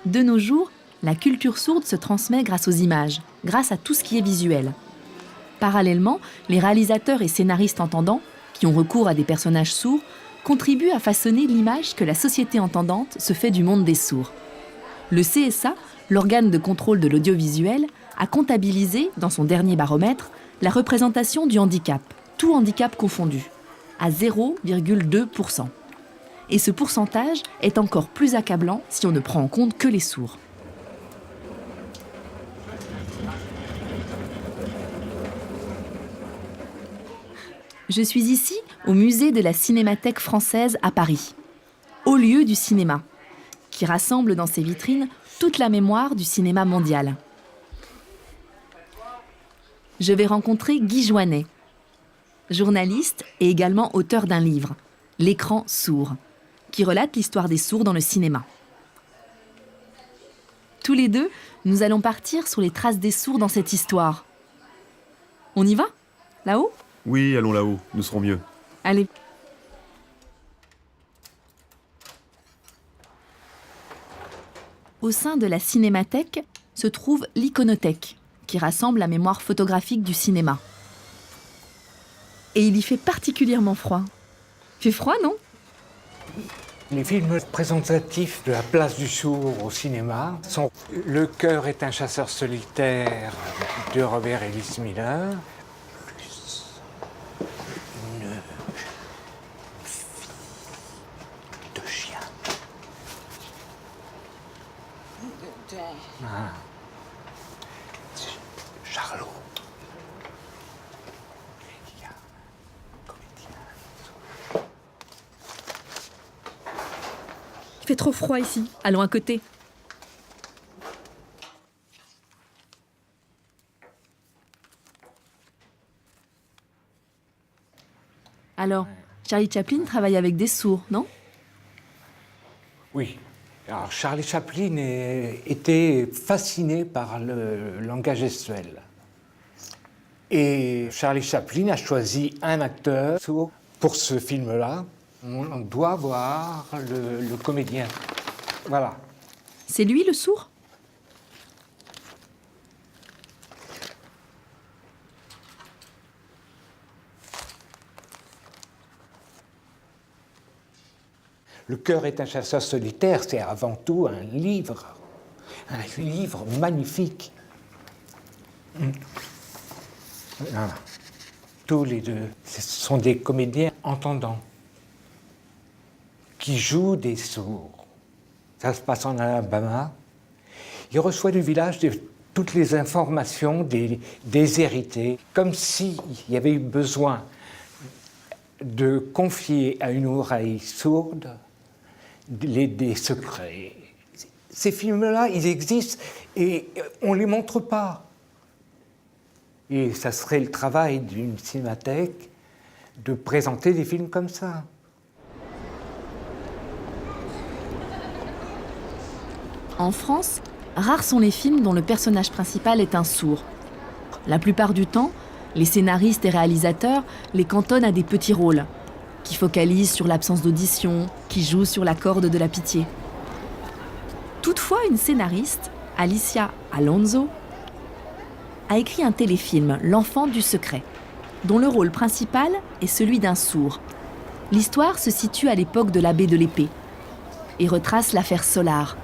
De nos jours, la culture sourde se transmet grâce aux images, grâce à tout ce qui est visuel. Parallèlement, les réalisateurs et scénaristes entendants, qui ont recours à des personnages sourds, contribuent à façonner l'image que la société entendante se fait du monde des sourds. Le CSA, l'organe de contrôle de l'audiovisuel, a comptabilisé, dans son dernier baromètre, la représentation du handicap, tout handicap confondu, à 0,2%. Et ce pourcentage est encore plus accablant si on ne prend en compte que les sourds. Je suis ici au musée de la Cinémathèque française à Paris, haut lieu du cinéma, qui rassemble dans ses vitrines toute la mémoire du cinéma mondial. Je vais rencontrer Guy Joinet, journaliste et également auteur d'un livre, L'écran sourd, qui relate l'histoire des sourds dans le cinéma. Tous les deux, nous allons partir sur les traces des sourds dans cette histoire. On y va ? Là-haut ? Oui, allons là-haut, nous serons mieux. Allez. Au sein de la Cinémathèque se trouve l'Iconothèque, qui rassemble la mémoire photographique du cinéma. Et il y fait particulièrement froid. Il fait froid, non ? Les films représentatifs de la place du sourd au cinéma sont Le cœur est un chasseur solitaire de Robert Ellis Miller, plus une fille de chien. Ah. Charlot. Il fait trop froid ici. Allons à côté. Alors, Charlie Chaplin travaille avec des sourds, non ? Oui. Alors, Charlie Chaplin était fasciné par le langage gestuel. Et Charlie Chaplin a choisi un acteur sourd pour ce film-là. On doit voir le comédien. Voilà. C'est lui le sourd ? Le cœur est un chasseur solitaire, c'est avant tout un livre magnifique. Voilà. Tous les deux, ce sont des comédiens entendants qui jouent des sourds. Ça se passe en Alabama. Il reçoit du village toutes les informations des déshérités, comme s'il y avait eu besoin de confier à une oreille sourde des secrets. Ces films-là, ils existent et on ne les montre pas. Et ça serait le travail d'une cinémathèque de présenter des films comme ça. En France, rares sont les films dont le personnage principal est un sourd. La plupart du temps, les scénaristes et réalisateurs les cantonnent à des petits rôles, qui focalisent sur l'absence d'audition, qui jouent sur la corde de la pitié. Toutefois, une scénariste, Alicia Alonso, a écrit un téléfilm, L'enfant du secret, dont le rôle principal est celui d'un sourd. L'histoire se situe à l'époque de l'abbé de l'Épée et retrace l'affaire Solar,